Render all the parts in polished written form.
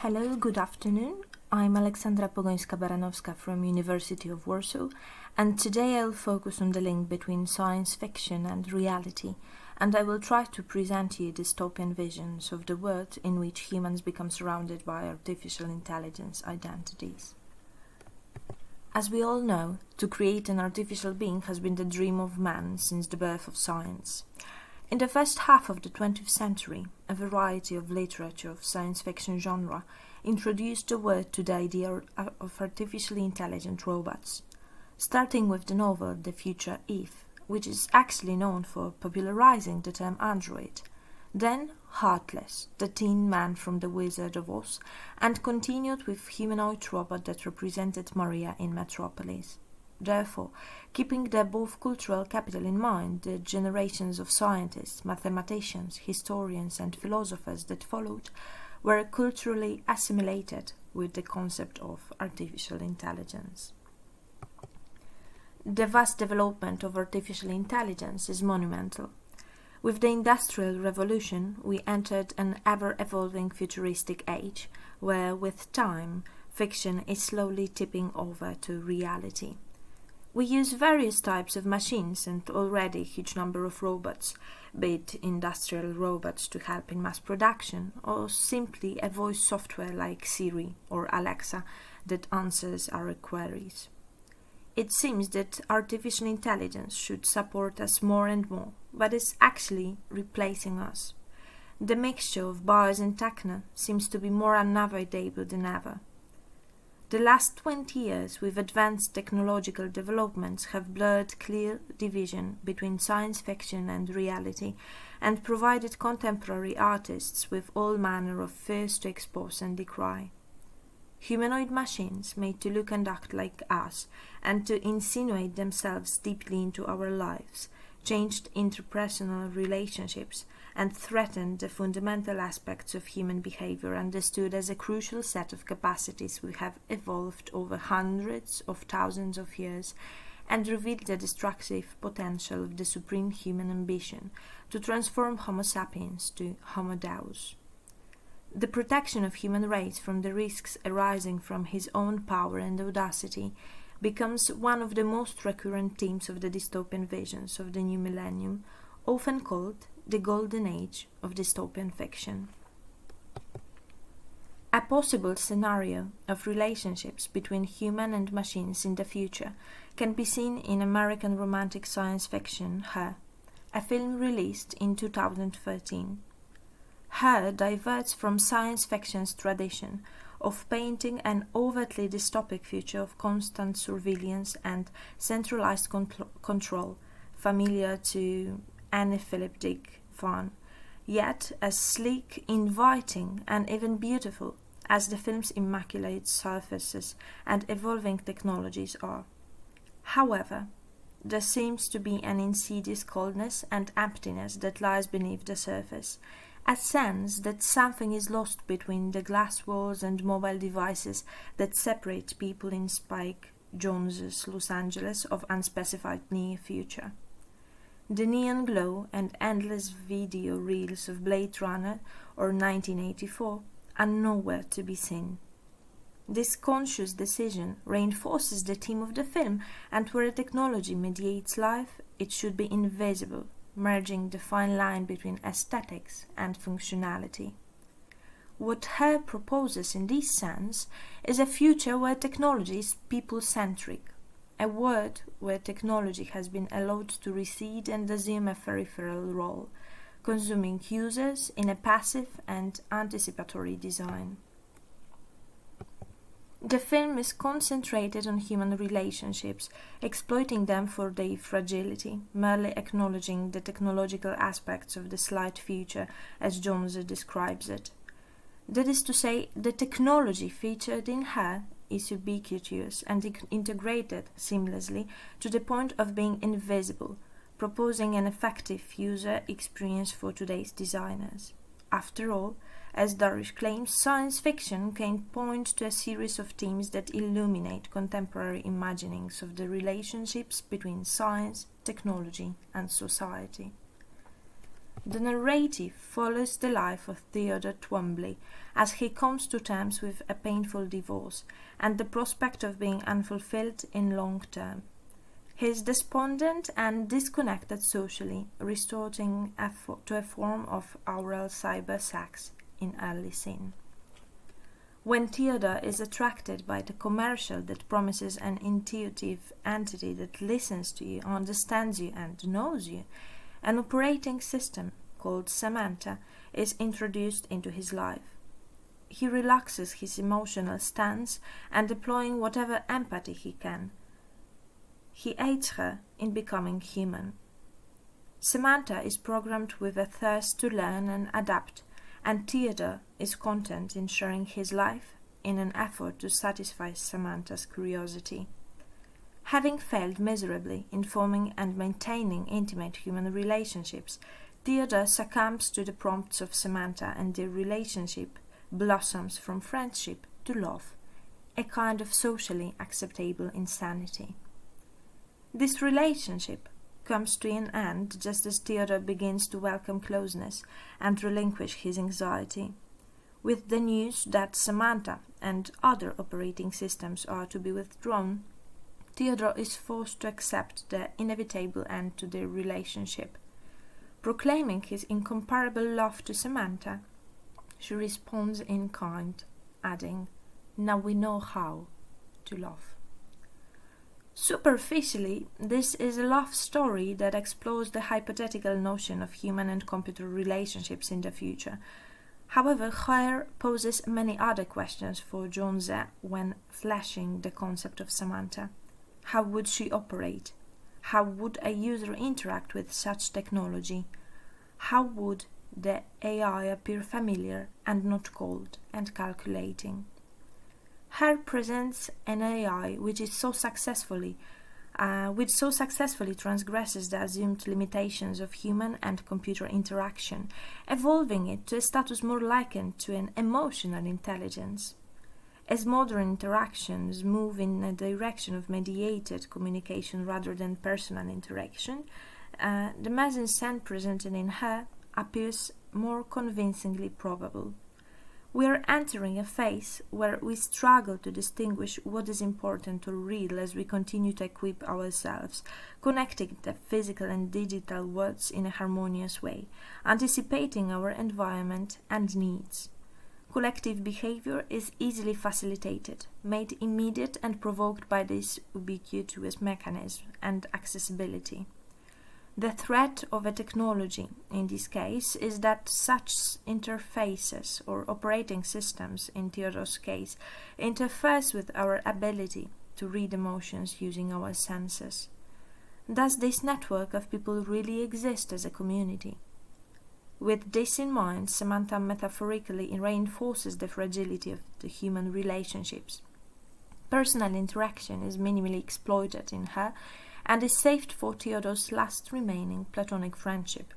Hello, good afternoon. I'm Aleksandra Pogońska-Baranowska from University of Warsaw, and today I'll focus on the link between science fiction and reality, and I will try to present you dystopian visions of the world in which humans become surrounded by artificial intelligence identities. As we all know, to create an artificial being has been the dream of man since the birth of science. In the first half of the 20th century, a variety of literature of science fiction genre introduced the world to the idea of artificially intelligent robots, starting with the novel The Future Eve, which is actually known for popularizing the term android, then Heartless, the Tin Man from The Wizard of Oz, and continued with humanoid robot that represented Maria in Metropolis. Therefore, keeping the both cultural capital in mind, the generations of scientists, mathematicians, historians and philosophers that followed were culturally assimilated with the concept of artificial intelligence. The vast development of artificial intelligence is monumental. With the Industrial Revolution, we entered an ever-evolving futuristic age, where with time, fiction is slowly tipping over to reality. We use various types of machines and already a huge number of robots, be it industrial robots to help in mass production, or simply a voice software like Siri or Alexa that answers our queries. It seems that artificial intelligence should support us more and more, but is actually replacing us. The mixture of bias and techno seems to be more unavoidable than ever. The last 20 years with advanced technological developments have blurred clear division between science fiction and reality and provided contemporary artists with all manner of fears to expose and decry. Humanoid machines made to look and act like us and to insinuate themselves deeply into our lives changed interpersonal relationships and threatened the fundamental aspects of human behavior understood as a crucial set of capacities we have evolved over hundreds of thousands of years and revealed the destructive potential of the supreme human ambition to transform Homo sapiens to Homo Deus. The protection of human race from the risks arising from his own power and audacity becomes one of the most recurrent themes of the dystopian visions of the new millennium, often called the golden age of dystopian fiction. A possible scenario of relationships between human and machines in the future can be seen in American romantic science fiction Her, a film released in 2013. Her diverts from science fiction's tradition of painting an overtly dystopic future of constant surveillance and centralized control, familiar to Anne Philip Dick fun, yet as sleek, inviting, and even beautiful as the film's immaculate surfaces and evolving technologies are. However, there seems to be an insidious coldness and emptiness that lies beneath the surface, a sense that something is lost between the glass walls and mobile devices that separate people in Spike Jonze's Los Angeles of unspecified near future. The neon glow and endless video reels of Blade Runner or 1984 are nowhere to be seen. This conscious decision reinforces the theme of the film, and where technology mediates life, it should be invisible, merging the fine line between aesthetics and functionality. What Her proposes in this sense is a future where technology is people-centric, a world where technology has been allowed to recede and assume a peripheral role, consuming users in a passive and anticipatory design. The film is concentrated on human relationships, exploiting them for their fragility, merely acknowledging the technological aspects of the slight future as Jonze describes it. That is to say, the technology featured in Her is ubiquitous and integrated seamlessly to the point of being invisible, proposing an effective user experience for today's designers. After all, as Darish claims, science fiction can point to a series of themes that illuminate contemporary imaginings of the relationships between science, technology, and society. The narrative follows the life of Theodore Twombly as he comes to terms with a painful divorce and the prospect of being unfulfilled in long term. He is despondent and disconnected socially, resorting to a form of oral cyber-sex in early sin. When Theodore is attracted by the commercial that promises an intuitive entity that listens to you, understands you, and knows you, an operating system called Samantha is introduced into his life. He relaxes his emotional stance and deploying whatever empathy he can. He aids her in becoming human. Samantha is programmed with a thirst to learn and adapt, and Theodore is content in sharing his life in an effort to satisfy Samantha's curiosity. Having failed miserably in forming and maintaining intimate human relationships, Theodore succumbs to the prompts of Samantha and their relationship blossoms from friendship to love, a kind of socially acceptable insanity. This relationship comes to an end just as Theodore begins to welcome closeness and relinquish his anxiety, with the news that Samantha and other operating systems are to be withdrawn. Theodore is forced to accept the inevitable end to their relationship. Proclaiming his incomparable love to Samantha, she responds in kind, adding, "Now we know how to love." Superficially, this is a love story that explores the hypothetical notion of human and computer relationships in the future. However, Hoare poses many other questions for John Zeh when fleshing the concept of Samantha. How would she operate? How would a user interact with such technology? How would the AI appear familiar and not cold and calculating? Hoare presents an AI which so successfully transgresses the assumed limitations of human and computer interaction, evolving it to a status more likened to an emotional intelligence. As modern interactions move in a direction of mediated communication rather than personal interaction, the mise-en-scène presented in her appears more convincingly probable. We are entering a phase where we struggle to distinguish what is important or real as we continue to equip ourselves, connecting the physical and digital worlds in a harmonious way, anticipating our environment and needs. Collective behavior is easily facilitated, made immediate and provoked by this ubiquitous mechanism and accessibility. The threat of a technology, in this case, is that such interfaces or operating systems, in Theodore's case, interferes with our ability to read emotions using our senses. Does this network of people really exist as a community? With this in mind, Samantha metaphorically reinforces the fragility of the human relationships. Personal interaction is minimally exploited in her, and is saved for Theodore's last remaining platonic friendship.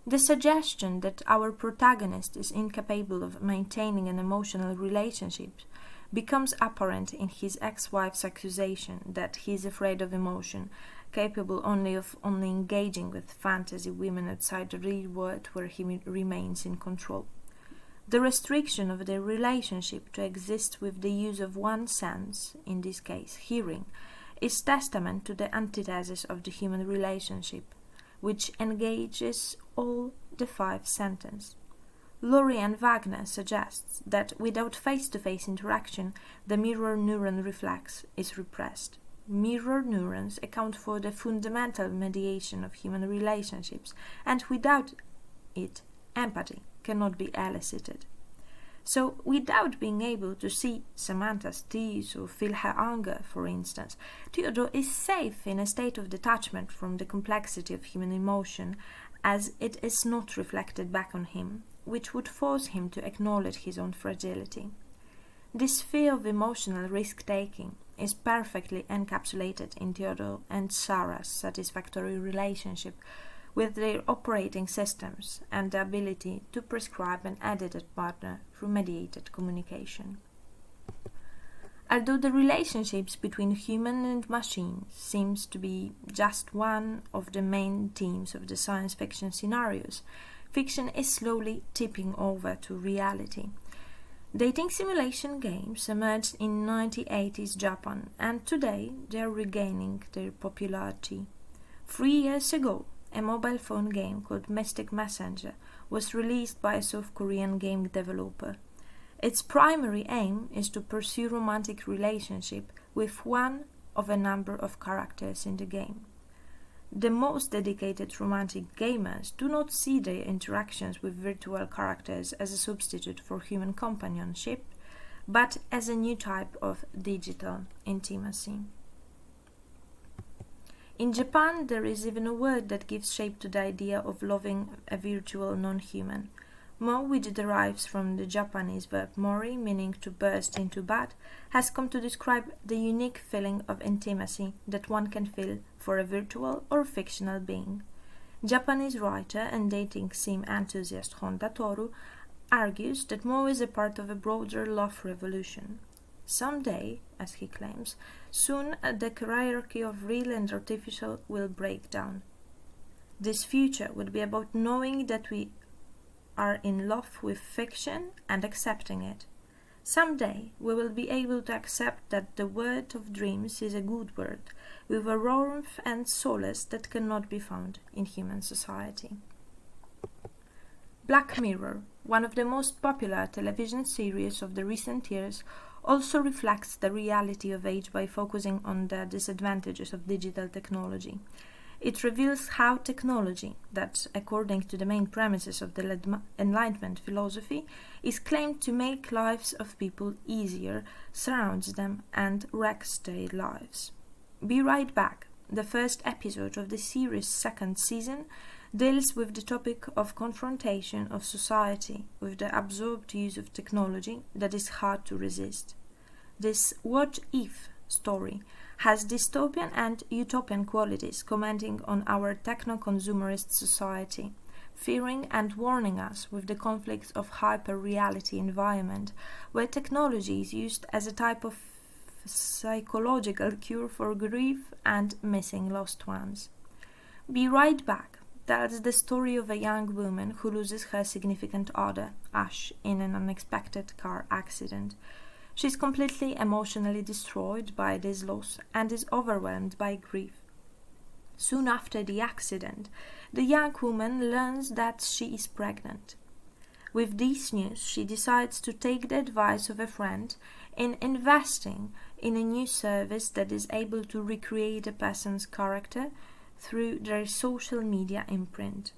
The suggestion that our protagonist is incapable of maintaining an emotional relationship becomes apparent in his ex-wife's accusation that he is afraid of emotion, capable only of engaging with fantasy women outside the real world where he remains in control. The restriction of their relationship to exist with the use of one sense, in this case hearing, is testament to the antithesis of the human relationship, which engages all the five senses. Lurie and Wagner suggests that without face-to-face interaction, the mirror neuron reflex is repressed. Mirror neurons account for the fundamental mediation of human relationships, and without it, empathy cannot be elicited. So, without being able to see Samantha's tears or feel her anger, for instance, Theodore is safe in a state of detachment from the complexity of human emotion, as it is not reflected back on him, which would force him to acknowledge his own fragility. This fear of emotional risk-taking is perfectly encapsulated in Theodore and Sarah's satisfactory relationship with their operating systems and the ability to prescribe an edited partner through mediated communication. Although the relationships between human and machine seems to be just one of the main themes of the science fiction scenarios, fiction is slowly tipping over to reality. Dating simulation games emerged in 1980s Japan, and today they are regaining their popularity. 3 years ago, a mobile phone game called Mystic Messenger was released by a South Korean game developer. Its primary aim is to pursue romantic relationship with one of a number of characters in the game. The most dedicated romantic gamers do not see their interactions with virtual characters as a substitute for human companionship, but as a new type of digital intimacy. In Japan, there is even a word that gives shape to the idea of loving a virtual non-human. Mo, which derives from the Japanese verb mori, meaning to burst into bud, has come to describe the unique feeling of intimacy that one can feel for a virtual or fictional being. Japanese writer and dating sim enthusiast Honda Toru argues that Mo is a part of a broader love revolution. Someday, as he claims, soon the hierarchy of real and artificial will break down. This future would be about knowing that we are in love with fiction and accepting it. Someday we will be able to accept that the word of dreams is a good word, with a warmth and solace that cannot be found in human society. Black Mirror, one of the most popular television series of the recent years, also reflects the reality of age by focusing on the disadvantages of digital technology. It reveals how technology, that, according to the main premises of the Enlightenment philosophy, is claimed to make lives of people easier, surrounds them, and wrecks their lives. Be Right Back, the first episode of the series' second season, deals with the topic of confrontation of society with the absorbed use of technology that is hard to resist. This what-if story has dystopian and utopian qualities, commenting on our techno-consumerist society, fearing and warning us with the conflicts of hyper-reality environment, where technology is used as a type of psychological cure for grief and missing lost ones. Be Right Back tells the story of a young woman who loses her significant other, Ash, in an unexpected car accident. She is completely emotionally destroyed by this loss and is overwhelmed by grief. Soon after the accident, the young woman learns that she is pregnant. With this news, she decides to take the advice of a friend in investing in a new service that is able to recreate a person's character through their social media imprint.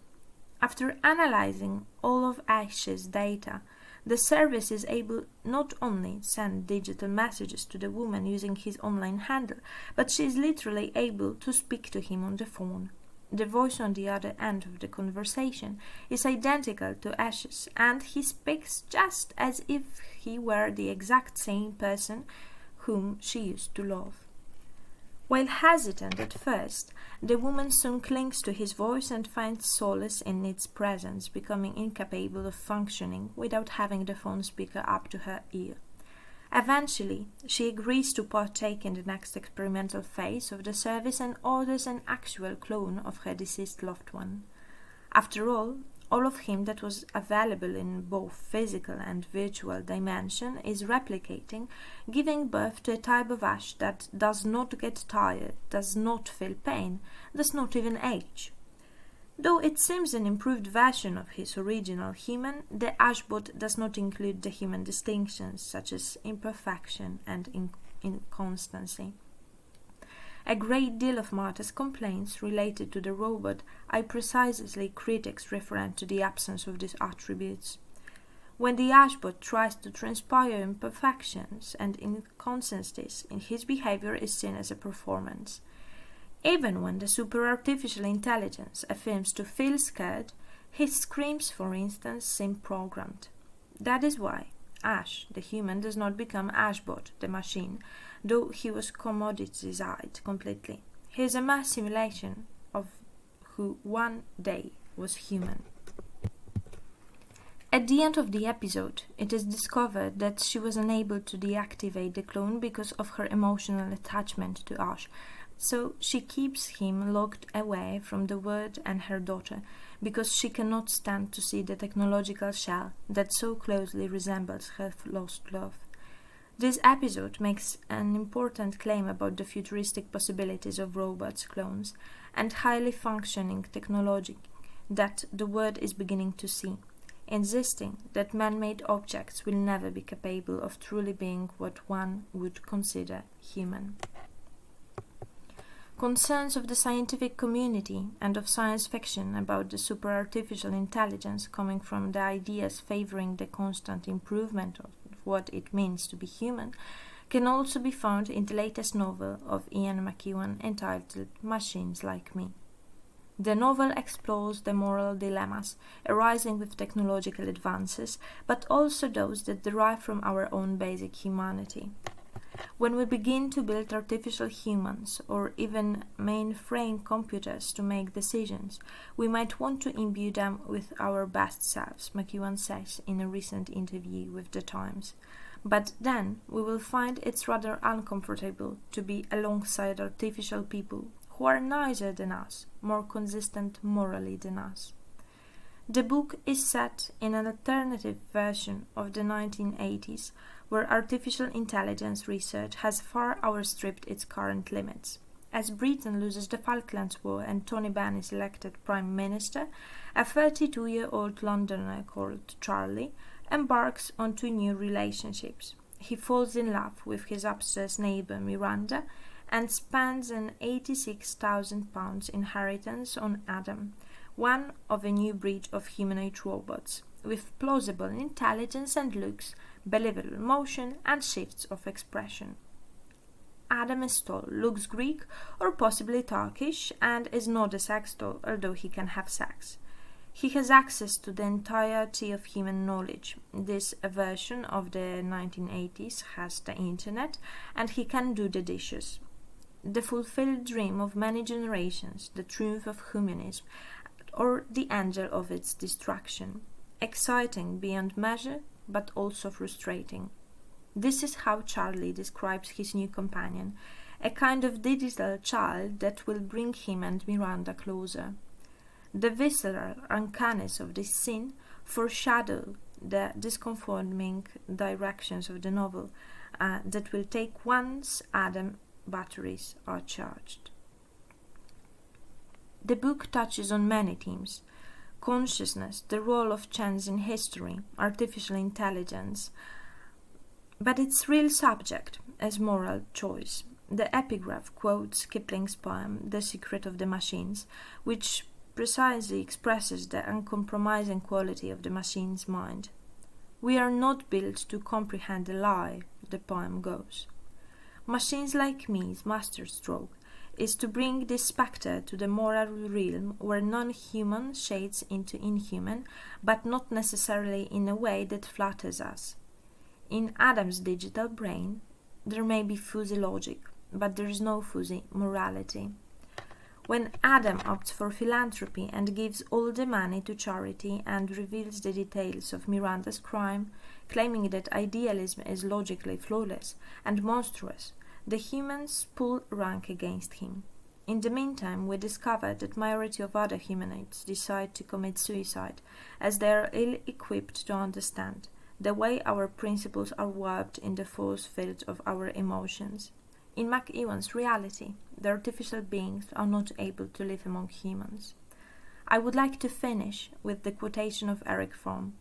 After analyzing all of Ash's data, the service is able not only send digital messages to the woman using his online handle, but she is literally able to speak to him on the phone. The voice on the other end of the conversation is identical to Ash's, and he speaks just as if he were the exact same person whom she used to love. While hesitant at first, the woman soon clings to his voice and finds solace in its presence, becoming incapable of functioning without having the phone speaker up to her ear. Eventually, she agrees to partake in the next experimental phase of the service and orders an actual clone of her deceased loved one. After all of him that was available in both physical and virtual dimension is replicating, giving birth to a type of Ash that does not get tired, does not feel pain, does not even age. Though it seems an improved version of his original human, the Ashbot does not include the human distinctions such as imperfection and inconstancy. A great deal of Marta's complaints related to the robot are precisely critics referring to the absence of these attributes. When the Ashbot tries to transpire imperfections and inconsistencies in his behavior is seen as a performance. Even when the super-artificial intelligence affirms to feel scared, his screams, for instance, seem programmed. That is why Ash, the human, does not become Ashbot, the machine, though he was commoditized completely. He is a mass simulation of who one day was human. At the end of the episode, it is discovered that she was unable to deactivate the clone because of her emotional attachment to Ash, so she keeps him locked away from the world and her daughter, because she cannot stand to see the technological shell that so closely resembles her lost love. This episode makes an important claim about the futuristic possibilities of robots, clones, and highly functioning technology that the world is beginning to see, insisting that man-made objects will never be capable of truly being what one would consider human. Concerns of the scientific community and of science fiction about the super-artificial intelligence coming from the ideas favoring the constant improvement of what it means to be human can also be found in the latest novel of Ian McEwan entitled Machines Like Me. The novel explores the moral dilemmas arising with technological advances, but also those that derive from our own basic humanity. When we begin to build artificial humans or even mainframe computers to make decisions, we might want to imbue them with our best selves, McEwan says in a recent interview with The Times. But then we will find it's rather uncomfortable to be alongside artificial people who are nicer than us, more consistent morally than us. The book is set in an alternative version of the 1980s, where artificial intelligence research has far outstripped its current limits. As Britain loses the Falklands War and Tony Benn is elected Prime Minister, a 32-year-old Londoner called Charlie embarks on 2 new relationships. He falls in love with his upstairs neighbour Miranda and spends an £86,000 inheritance on Adam, one of a new breed of humanoid robots, with plausible intelligence and looks, believable motion and shifts of expression. Adam is tall, looks Greek or possibly Turkish, and is not a sex doll, although he can have sex. He has access to the entirety of human knowledge. This version of the 1980s has the internet, and he can do the dishes. The fulfilled dream of many generations, the triumph of humanism, or the angel of its destruction. Exciting beyond measure, but also frustrating. This is how Charlie describes his new companion, a kind of digital child that will bring him and Miranda closer. The visceral uncanniness of this scene foreshadow the disconforming directions of the novel that will take once Adam batteries are charged. The book touches on many themes: consciousness, the role of chance in history, artificial intelligence, but its real subject is moral choice. The epigraph quotes Kipling's poem The Secret of the Machines, which precisely expresses the uncompromising quality of the machine's mind. We are not built to comprehend a lie, the poem goes. Machines Like Me's masterstroke is to bring this spectre to the moral realm where non-human shades into inhuman, but not necessarily in a way that flatters us. In Adam's digital brain, there may be fuzzy logic, but there is no fuzzy morality. When Adam opts for philanthropy and gives all the money to charity and reveals the details of Miranda's crime, claiming that idealism is logically flawless and monstrous, the humans pull rank against him. In the meantime, we discover that majority of other humanoids decide to commit suicide, as they are ill-equipped to understand the way our principles are warped in the force field of our emotions. In McEwan's reality, the artificial beings are not able to live among humans. I would like to finish with the quotation of Eric Fromm.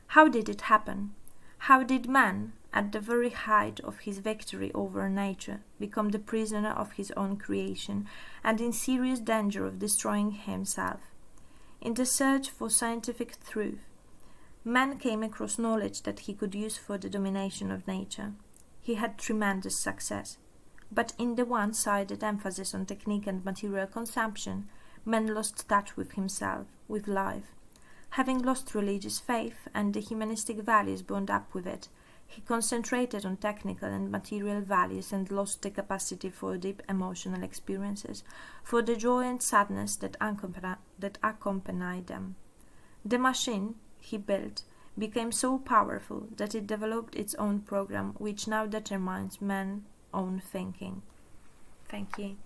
How did it happen? How did man, at the very height of his victory over nature, become the prisoner of his own creation and in serious danger of destroying himself? In the search for scientific truth, man came across knowledge that he could use for the domination of nature. He had tremendous success. But in the one-sided emphasis on technique and material consumption, man lost touch with himself, with life. Having lost religious faith and the humanistic values bound up with it, he concentrated on technical and material values and lost the capacity for deep emotional experiences, for the joy and sadness that accompany them. The machine he built became so powerful that it developed its own program, which now determines men's own thinking. Thank you.